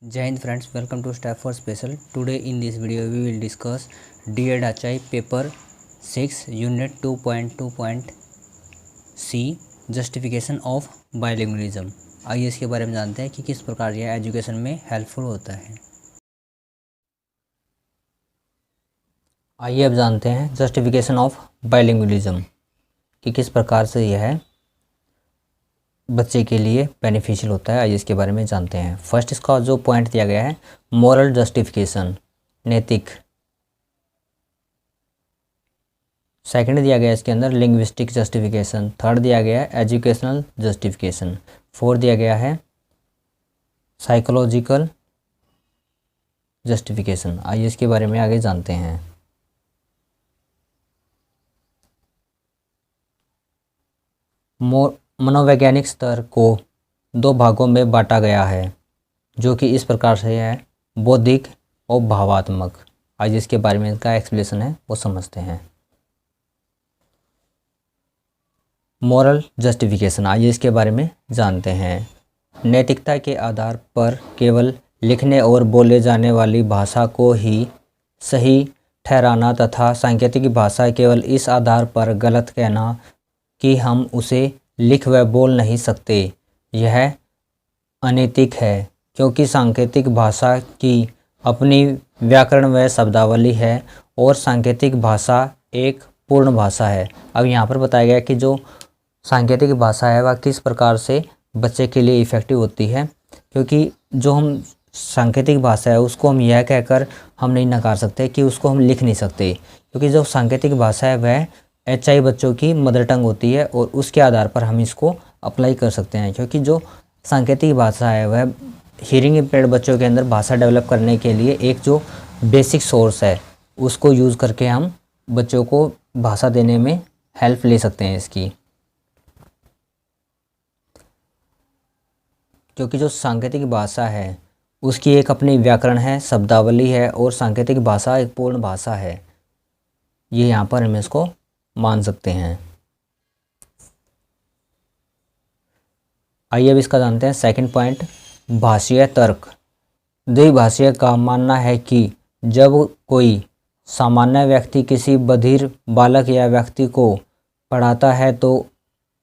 जय हिंद friends, welcome to step for special. Today in this video we will discuss D Ed. आचाई paper 6 unit 2.2.c justification of bilingualism. आइए इसके बारे में जानते हैं कि किस प्रकार यह एजुकेशन में हेल्पफुल होता है। आइए अब जानते हैं जस्टिफिकेशन ऑफ बाइलिंगुअलिज्म कि किस प्रकार से यह बच्चे के लिए बेनिफिशियल होता है। आइए इसके बारे में जानते हैं। फर्स्ट, इसका जो पॉइंट दिया गया है मॉरल जस्टिफिकेशन, नैतिक। सेकंड दिया गया है इसके अंदर लिंग्विस्टिक जस्टिफिकेशन। थर्ड दिया गया है एजुकेशनल जस्टिफिकेशन। फोर्थ दिया गया है साइकोलॉजिकल जस्टिफिकेशन। आइए इसके बारे में आगे जानते हैं। मनोवैज्ञानिक स्तर को दो भागों में बांटा गया है, जो कि इस प्रकार से है बौद्धिक और भावात्मक। आज इसके बारे में इसका एक्सप्लेनेशन है वो समझते हैं। मॉरल जस्टिफिकेशन, आइए इसके बारे में जानते हैं। नैतिकता के आधार पर केवल लिखने और बोले जाने वाली भाषा को ही सही ठहराना तथा सांकेतिक भाषा केवल इस आधार पर गलत कहना कि हम उसे लिख व बोल नहीं सकते, यह अनैतिक है, क्योंकि सांकेतिक भाषा की अपनी व्याकरण व शब्दावली है और सांकेतिक भाषा एक पूर्ण भाषा है। अब यहाँ पर बताया गया कि जो सांकेतिक भाषा है वह किस प्रकार से बच्चे के लिए इफ़ेक्टिव होती है, क्योंकि जो हम सांकेतिक भाषा है उसको हम यह कहकर हम नहीं नकार सकते कि उसको हम लिख नहीं सकते, क्योंकि जो सांकेतिक भाषा है वह एचआई बच्चों की मदर टंग होती है और उसके आधार पर हम इसको अप्लाई कर सकते हैं। क्योंकि जो सांकेतिक भाषा है वह हियरिंग इम्पेयर्ड बच्चों के अंदर भाषा डेवलप करने के लिए एक जो बेसिक सोर्स है उसको यूज़ करके हम बच्चों को भाषा देने में हेल्प ले सकते हैं इसकी। क्योंकि जो सांकेतिक भाषा है उसकी एक अपनी व्याकरण है, शब्दावली है और सांकेतिक भाषा एक पूर्ण भाषा है। ये यहाँ पर हम इसको मान सकते हैं। आइए अब इसका जानते हैं सेकंड पॉइंट, भाषीय तर्क। द्विभाषीय का मानना है कि जब कोई सामान्य व्यक्ति किसी बधिर बालक या व्यक्ति को पढ़ाता है तो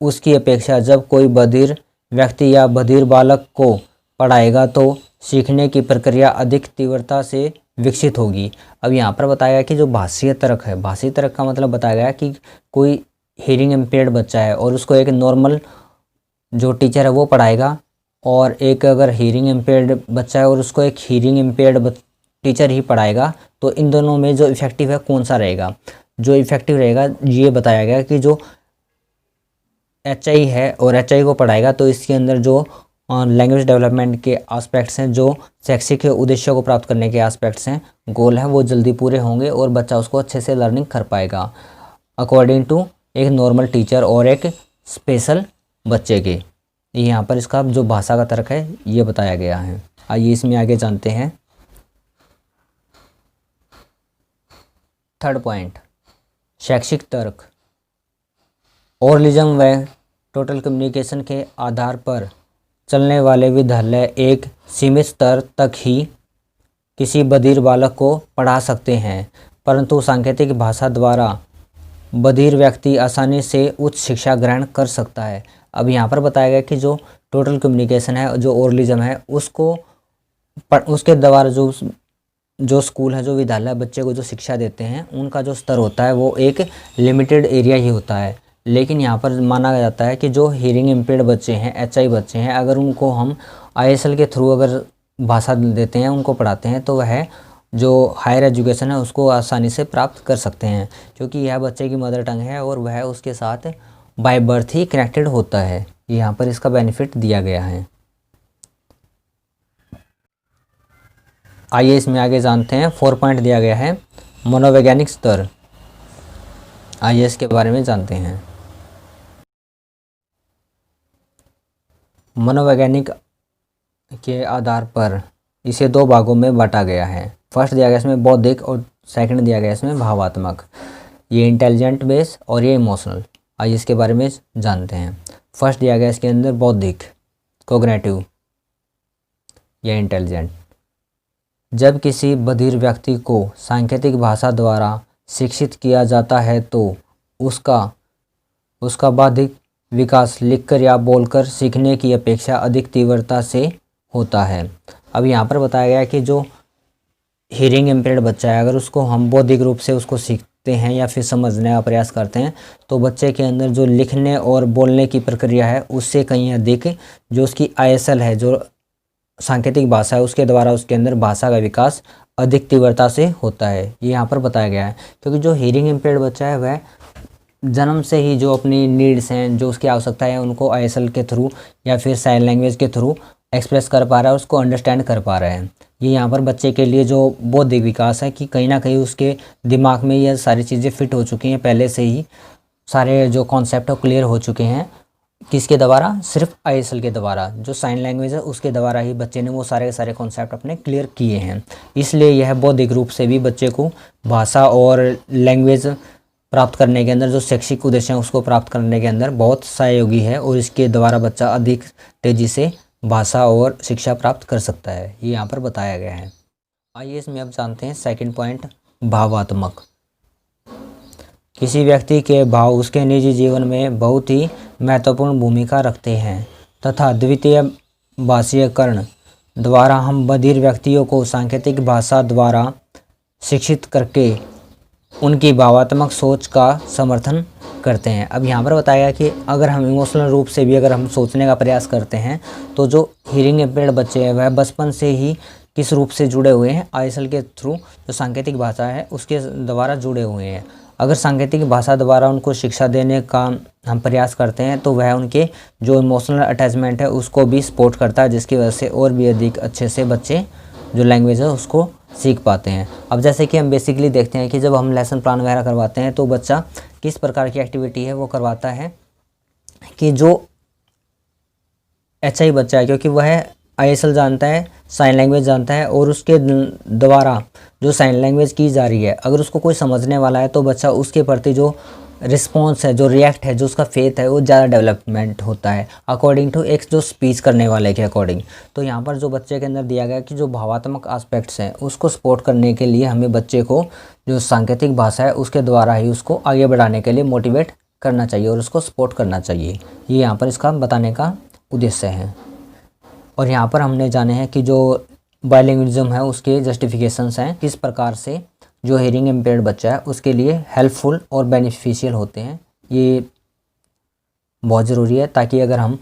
उसकी अपेक्षा जब कोई बधिर व्यक्ति या बधिर बालक को पढ़ाएगा तो सीखने की प्रक्रिया अधिक तीव्रता से विकसित होगी। अब यहाँ पर बताया गया कि जो भाषीय तर्क है, भाषीय तर्क का मतलब बताया गया कि कोई हियरिंग इम्पेयर्ड बच्चा है और उसको एक नॉर्मल जो टीचर है वो पढ़ाएगा, और एक अगर हियरिंग इम्पेयर्ड बच्चा है और उसको एक हियरिंग इम्पेयर्ड टीचर ही पढ़ाएगा, तो इन दोनों में जो इफ़ेक्टिव है कौन सा रहेगा। जो इफ़ेक्टिव रहेगा ये बताया गया कि जो एचआई है और एचआई को पढ़ाएगा तो इसके अंदर जो लैंग्वेज डेवलपमेंट के एस्पेक्ट्स हैं, जो शैक्षिक उद्देश्यों को प्राप्त करने के एस्पेक्ट्स हैं, गोल हैं, वो जल्दी पूरे होंगे और बच्चा उसको अच्छे से लर्निंग कर पाएगा अकॉर्डिंग टू एक नॉर्मल टीचर और एक स्पेशल बच्चे के। यहाँ पर इसका जो भाषा का तर्क है ये बताया गया है। आइए इसमें आगे जानते हैं। थर्ड पॉइंट, शैक्षिक तर्क। ओरलिज्म व टोटल कम्युनिकेशन के आधार पर चलने वाले विद्यालय एक सीमित स्तर तक ही किसी बधिर बालक को पढ़ा सकते हैं, परंतु सांकेतिक भाषा द्वारा बधिर व्यक्ति आसानी से उच्च शिक्षा ग्रहण कर सकता है। अब यहाँ पर बताया गया कि जो टोटल कम्युनिकेशन है, जो ओरलिज्म है, उसके द्वारा जो स्कूल है, जो विद्यालय बच्चे को जो शिक्षा देते हैं उनका जो स्तर होता है वो एक लिमिटेड एरिया ही होता है। लेकिन यहाँ पर माना जाता है कि जो हियरिंग इम्पेयर्ड बच्चे हैं, एचआई बच्चे हैं, अगर उनको हम आईएसएल के थ्रू अगर भाषा देते हैं, उनको पढ़ाते हैं, तो वह जो हायर एजुकेशन है उसको आसानी से प्राप्त कर सकते हैं, क्योंकि यह बच्चे की मदर टंग है और वह उसके साथ बाय बर्थ ही कनेक्टेड होता है। यहाँ पर इसका बेनिफिट दिया गया है। आइए इसमें आगे जानते हैं। 4 पॉइंट दिया गया है मनोवैज्ञानिक स्तर। आइए इसके बारे में जानते हैं। मनोवैज्ञानिक के आधार पर इसे दो भागों में बांटा गया है। फर्स्ट दिया गया इसमें बौद्धिक और सेकंड दिया गया इसमें भावात्मक। ये इंटेलिजेंट बेस और ये इमोशनल। आइए इसके बारे में जानते हैं। फर्स्ट दिया गया इसके अंदर बौद्धिक, कोग्निटिव या इंटेलिजेंट, जब किसी बधिर व्यक्ति को सांकेतिक भाषा द्वारा शिक्षित किया जाता है तो उसका बौद्धिक विकास लिखकर या बोलकर सीखने की अपेक्षा अधिक तीव्रता से होता है। अब यहाँ पर बताया गया है कि जो हियरिंग इम्पेयर्ड बच्चा है, अगर उसको हम बौद्धिक रूप से उसको सीखते हैं या फिर समझने का प्रयास करते हैं तो बच्चे के अंदर जो लिखने और बोलने की प्रक्रिया है उससे कहीं अधिक जो उसकी ISL है, जो सांकेतिक भाषा है, उसके द्वारा उसके अंदर भाषा का विकास अधिक तीव्रता से होता है। ये यहाँ पर बताया गया है, क्योंकि जो हियरिंग इम्पेयर्ड बच्चा है वह जन्म से ही जो अपनी नीड्स हैं, जो उसकी आवश्यकता है, उनको ISL के थ्रू या फिर साइन लैंग्वेज के थ्रू एक्सप्रेस कर पा रहा है, उसको अंडरस्टैंड कर पा रहा है। ये यहाँ पर बच्चे के लिए जो बौद्धिक विकास है कि कहीं ना कहीं उसके दिमाग में ये सारी चीज़ें फिट हो चुकी हैं, पहले से ही सारे जो कॉन्सेप्ट है क्लियर हो चुके हैं। किसके द्वारा? सिर्फ ISL के द्वारा, जो साइन लैंग्वेज है उसके द्वारा ही बच्चे ने वो सारे के सारे कॉन्सेप्ट अपने क्लियर किए हैं। इसलिए यह बौद्धिक रूप से भी बच्चे को भाषा और लैंग्वेज प्राप्त करने के अंदर, जो शैक्षिक उद्देश्य है उसको प्राप्त करने के अंदर बहुत सहयोगी है और इसके द्वारा बच्चा अधिक तेज़ी से भाषा और शिक्षा प्राप्त कर सकता है। ये यहाँ पर बताया गया है। आइए इसमें अब जानते हैं सेकंड पॉइंट, भावात्मक। किसी व्यक्ति के भाव उसके निजी जीवन में बहुत ही महत्वपूर्ण भूमिका रखते हैं तथा द्वितीय भाषीकरण द्वारा हम बधिर व्यक्तियों को सांकेतिक भाषा द्वारा शिक्षित करके उनकी भावात्मक सोच का समर्थन करते हैं। अब यहाँ पर बताया गया कि अगर हम इमोशनल रूप से भी अगर हम सोचने का प्रयास करते हैं तो जो हियरिंग इम्पेयर्ड बच्चे हैं वह बचपन से ही किस रूप से जुड़े हुए हैं? ISL के थ्रू, जो सांकेतिक भाषा है उसके द्वारा जुड़े हुए हैं। अगर सांकेतिक भाषा द्वारा उनको शिक्षा देने का हम प्रयास करते हैं तो वह उनके जो इमोशनल अटैचमेंट है उसको भी सपोर्ट करता है, जिसकी वजह से और भी अधिक अच्छे से बच्चे जो लैंग्वेज है उसको सीख पाते हैं। अब जैसे कि हम बेसिकली देखते हैं कि जब हम लेसन प्लान वगैरह करवाते हैं तो बच्चा किस प्रकार की एक्टिविटी है वो करवाता है कि जो HI बच्चा है, क्योंकि वह ISL जानता है, साइन लैंग्वेज जानता है और उसके द्वारा जो साइन लैंग्वेज की जा रही है अगर उसको कोई समझने वाला है तो बच्चा उसके प्रति जो रिस्पॉन्स है, जो रिएक्ट है, जो उसका फेथ है वो ज़्यादा डेवलपमेंट होता है अकॉर्डिंग टू एक जो स्पीच करने वाले के अकॉर्डिंग। तो यहाँ पर जो बच्चे के अंदर दिया गया कि जो भावात्मक एस्पेक्ट्स हैं उसको सपोर्ट करने के लिए हमें बच्चे को जो सांकेतिक भाषा है उसके द्वारा ही उसको आगे बढ़ाने के लिए मोटिवेट करना चाहिए और उसको सपोर्ट करना चाहिए। ये यहाँ पर इसका बताने का उद्देश्य है। और यहाँ पर हमने जाने हैं कि जो बाइलिंगुअलिज्म है उसके जस्टिफिकेशंस हैं, किस प्रकार से जो हियरिंग इम्पेयर्ड बच्चा है उसके लिए हेल्पफुल और बेनिफिशियल होते हैं। ये बहुत ज़रूरी है ताकि अगर हम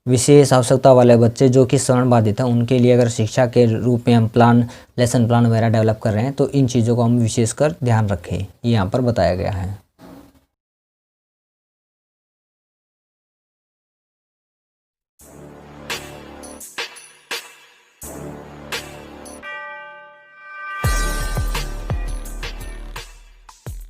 विशेष आवश्यकता वाले बच्चे जो कि श्रवण बाधित हैं उनके लिए अगर शिक्षा के रूप में हम लेसन प्लान वगैरह डेवलप कर रहे हैं तो इन चीज़ों को हम विशेषकर ध्यान रखें। ये यहाँ पर बताया गया है।